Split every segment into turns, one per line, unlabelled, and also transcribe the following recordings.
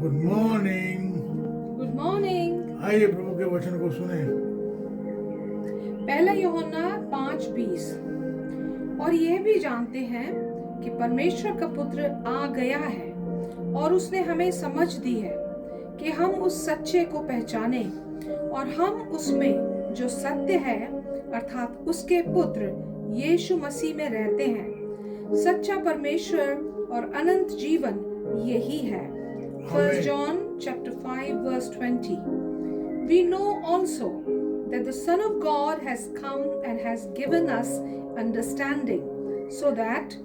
Good morning.
Good morning.
आइए प्रभु के वचन को सुने।
पहला यूहन्ना 5:20। और यह भी जानते हैं कि परमेश्वर का पुत्र आ गया है और उसने हमें समझ दी है कि हम उस सच्चे को पहचाने और हम उसमें जो सत्य है अर्थात उसके पुत्र यीशु मसीह में रहते हैं। सच्चा परमेश्वर और अनंत जीवन यही है। 1 John chapter 5 verse 20. We know also that the Son of God has come and has given us understanding so that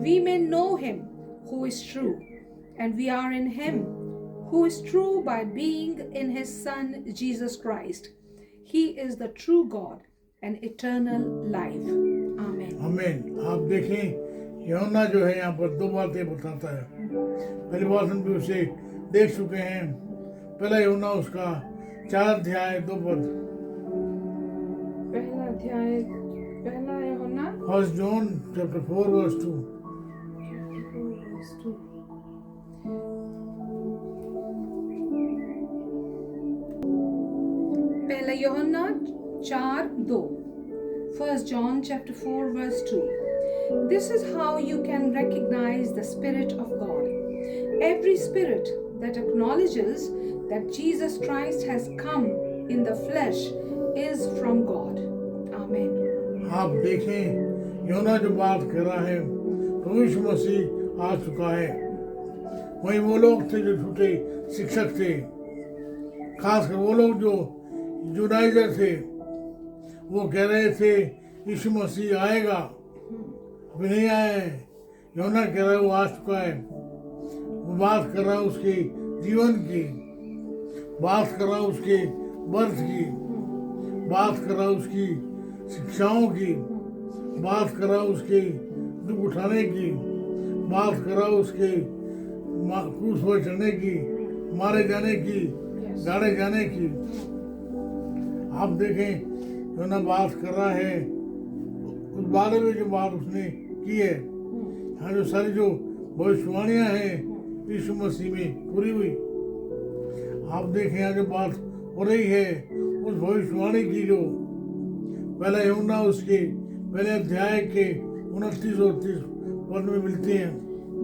we may know him who is true, and we are in him who is true by being in his Son Jesus Christ. He is the true God and eternal life. Amen.
आमीन। आप देखें यूहन्ना जो है यहाँ पर दो बातें बताता है। पहली बात हम भी उसे देख चुके हैं। पहला यूहन्ना उसका 4 अध्याय 2 पद।
पहला यूहन्ना
1 John chapter 4 verse 2।
पहला यूहन्ना 4:2। 1 John chapter 4 verse 2. This is how you can recognize the Spirit of God. Every spirit that acknowledges that Jesus Christ has come in the flesh is from God. Amen.
आप देखें यूहन्ना जो बात कर रहा है प्रभु यीशु मसीह आ चुका है। वही वो लोग थे जो झूठे शिक्षक थे, खासकर वो लोग जो जुडाइजर थे। वो कह रहे थे यीशु मसीह आएगा, अभी नहीं आया है। यूहन्ना कह रहा है वो आ चुका है। वो बात कर रहा है उसके जीवन की, बात कर रहा है उसके बर्थ की, बात कर रहा है उसकी शिक्षाओं की, बात कर रहा है उसके दुख उठाने की, बात कर रहा है उसके क्रूस पर चढ़ने की, मारे जाने की, गाड़े जाने की। आप देखें यूहन्ना बात कर रहा है उस बारे में जो बात उसने की है। यहाँ जो सारी जो भविष्यवाणियाँ हैं यीशु मसीह में पूरी हुई। आप देखें यहाँ जो बात हो रही है उस भविष्यवाणी की जो पहला यूहन्ना उसके पहले अध्याय के 29 और 30 पद में मिलती हैं।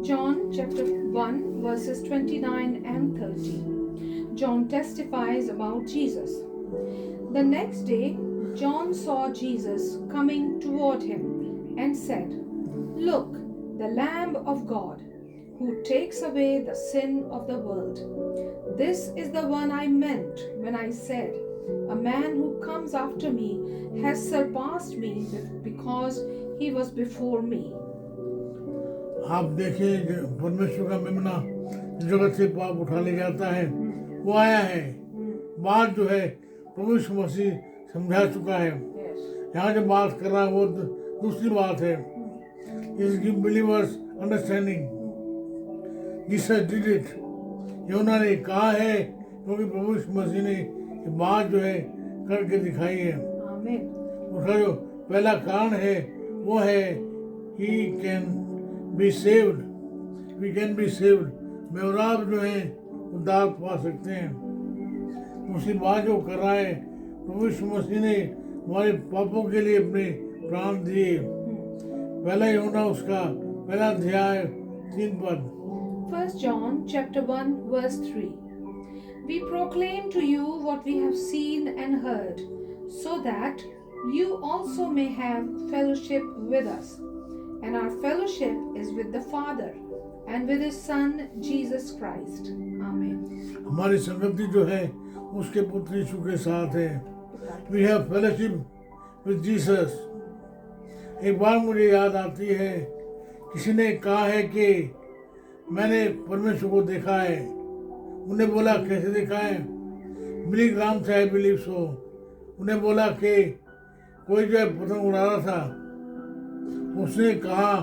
John chapter 1 verses 29 and 30. John testifies about Jesus. The next day, John saw Jesus coming toward him and said, "Look, the Lamb of God, who takes away the sin of the world. This is the one I meant when I said, a man who comes after me has surpassed me because he was before me."
आप देखें परमेश्वर का मेमना जगत से पाप उठा ले जाता है, वो आया है। बात जो है प्रभु यीशु मसीह समझा चुका है। यहाँ जो बात कर रहा है वो दूसरी बात है। इस give believers understanding Jesus did it. यूहन्ना ने कहा है क्योंकि प्रभु यीशु मसीह ने ये बात जो है करके दिखाई है। उसका जो पहला कारण है वो है he can be saved, we can be saved. मैं और आप जो है उद्धार पा सकते हैं। उसी बात जो कर रहा है प्रभु यीशु मसीह ने हमारे पापों के लिए अपने प्राण दिए। पहला यूहन्ना उसका पहला अध्याय 3 पद।
1 John chapter 1 verse 3. We proclaim to you what we have seen and heard, so that you also may have fellowship with us. And our fellowship is with the Father and with his Son Jesus Christ. Amen.
हमारी संगति जो है उसके पुत्र यीशु के साथ है। We have fellowship with Jesus. एक बार मुझे याद आती है किसी ने कहा है कि मैंने परमेश्वर को देखा है। उन्हें बोला कैसे देखा है? बिली ग्राम से आई बिलीव सो। उन्हें बोला कि कोई जो है पतंग उड़ा रहा था। उसने कहा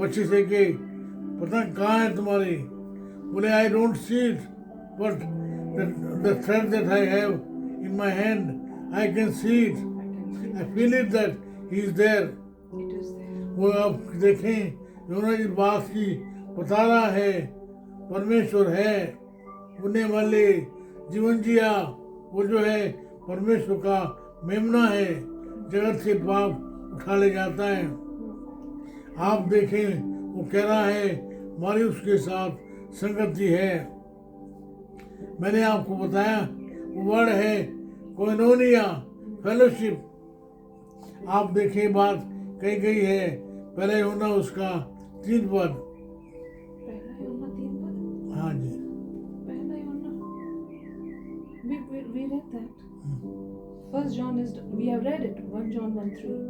बच्चे से कि पतंग कहाँ है तुम्हारी? बोले I don't see it but the thread that I have in my hand I can see it, I feel it that he is there. वो आप देखें यूहन्ना इस बात की बता रहा है परमेश्वर है, होने वाले जीवन जिया, वो जो है परमेश्वर का मेमना है, जगत से पाप उठा ले जाता है। आप देखें, वो कह रहा है हमारी उसके साथ संगति है। मैंने आपको बताया वो वर्ड है कोइनोनिया, फेलोशिप। आप देखें बात कही गई है, पहले यूहन्ना उसका 3 पद।
पहला यूहन्ना 3 पद।
हाँ जी,
पहला यूहन्ना, we read that. First John is, we have read it, 1 John 1:3.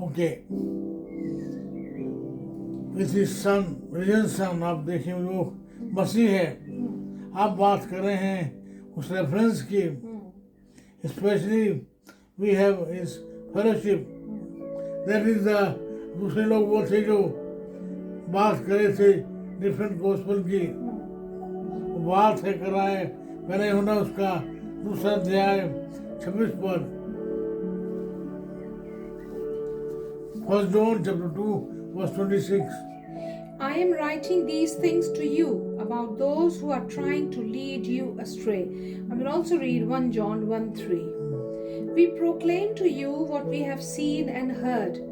Okay. With his son, risen son, आप देखें वो मसीह है। आप बात कर रहे हैं उस रेफरेंस की, specially we have his fellowship, that is the. दूसरे लोग वो थे जो बात कर रहे थे डिफरेंट गॉस्पेल की, वो बात है कर रहा है पहले होना उसका 2 अध्याय 26 पद। First John chapter 2 verse 26.
I am writing these things to you about those who are trying to lead you astray. I will also read 1 John 1:3. We proclaim to you what we have seen and heard,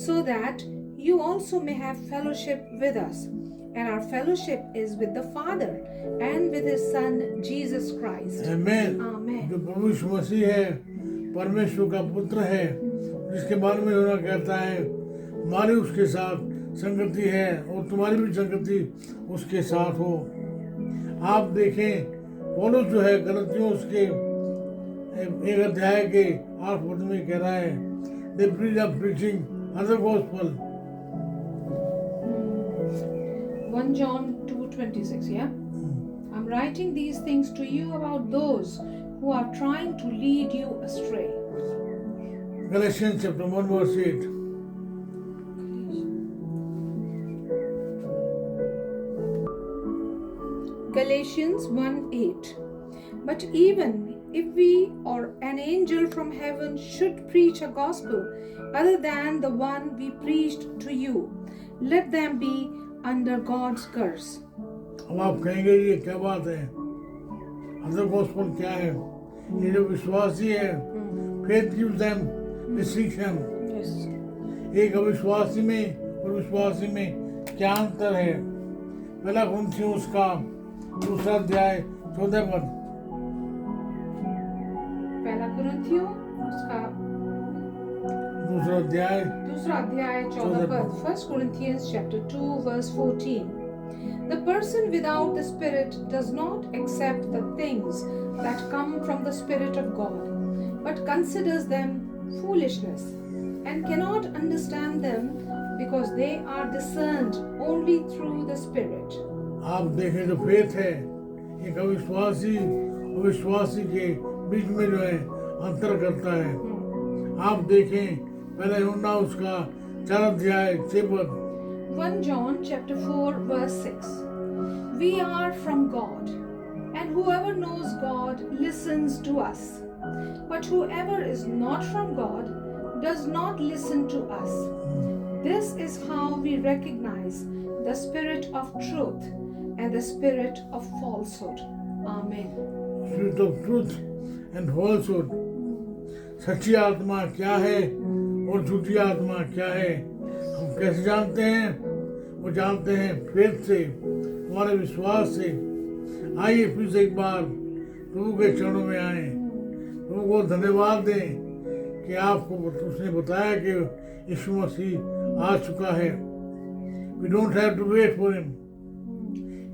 so that you also may have fellowship with us. And our fellowship is with the Father and with His Son Jesus Christ.
Amen.
Amen.
जो प्रभु यीशु मसीह है, परमेश्वर का पुत्र है, जिसके बारे में यूहन्ना कहता है हमारी उसके साथ संगति है और तुम्हारी भी संगति उसके साथ हो। आप देखें पौलुस जो है गलतियों उसके 1 अध्याय के 8 पद में कह रहा है, they preach are preaching other gospel.
1 John 2:26, yeah? I'm writing these things to you about those who are trying to lead you astray.
Galatians chapter 1 verse 8.
Galatians 1:8. But even if we or an angel from heaven should preach a gospel other than the one we preached to you, let them be under God's curse.
अब आप कहेंगे ये क्या बात है, other gospel क्या है? ये जो विश्वासी है, faith gives them distinction.
Yes.
एक अविश्वासी में और विश्वासी में क्या अंतर है? पहला कुरिन्थियों उसका 2 अध्याय 14 पद।
पहला कुरिन्थियों उसका
2 अध्याय
14 पद। 1 Corinthians chapter 2 verse 14. The person without the Spirit does not accept the things that come from the Spirit of God, but considers them foolishness, and cannot understand them because they are discerned only through the Spirit.
आप देखें जो faith है, एक अविश्वासी और विश्वासी के बीच में जो है अंतर करता है। आप देखें पहले यूहन्ना उसका 4 अध्याय 6 पद।
1 John chapter 4 verse 6. We are from God, and whoever knows God listens to us. But whoever is not from God does not listen to us. This is how we recognize the spirit of truth and the spirit of falsehood. Amen.
Spirit of truth and falsehood. सच्ची आत्मा क्या है और झूठी आत्मा क्या है, हम कैसे जानते हैं? वो जानते हैं फेथ से, हमारे विश्वास से। आइए फिर से एक बार प्रभु के चरणों में आए, प्रभु को धन्यवाद दें कि आपको उसने बताया कि यीशु मसीह आ चुका है। We don't have to wait for him.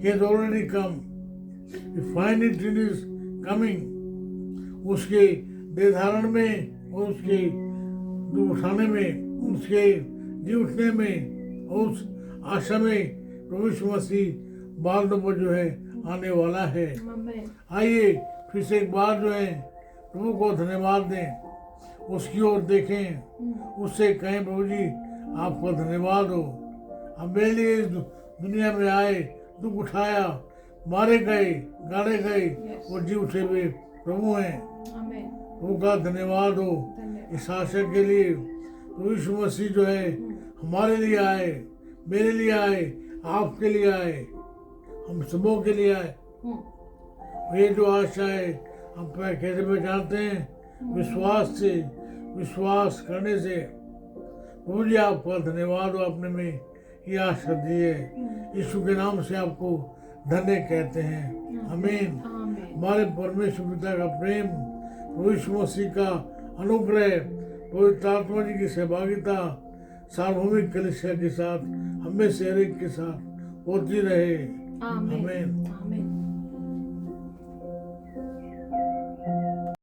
He has already come. We find it in his coming. उसके देह धारण में और उसके उठाने में, उसके जी उठने में और उस आशा में प्रभु यीशु मसीह बाल नंबर जो है आने वाला है। आइए फिर से एक बार जो है प्रभु को धन्यवाद दें, उसकी ओर देखें, उससे कहें प्रभु जी आपका धन्यवाद हो, आप मेरे लिए इस दुनिया में आए, दुख उठाया, मारे गए, गाड़े गए और जी उठे हुए प्रभु हैं। प्रभु का धन्यवाद हो इस आशा के लिए। प्रभु यीशु मसीह जो है हमारे लिए आए, मेरे लिए आए, आपके लिए आए, हम सबों के लिए आए। ये जो आशा है हम कैसे पहचानते हैं? विश्वास करने से। प्रभु जी आपका धन्यवाद हो, आपने में ये आशा दी है। यीशु के नाम से आपको धन्य कहते हैं। आमीन। हमारे परमेश्वर पिता का प्रेम, प्रभु यीशु मसीह का अनुग्रह, पवित्र आत्मा जी की सहभागिता सार्वभौमिक कलीसिया के साथ, हमें से हर एक के साथ होती रहे। आमीन।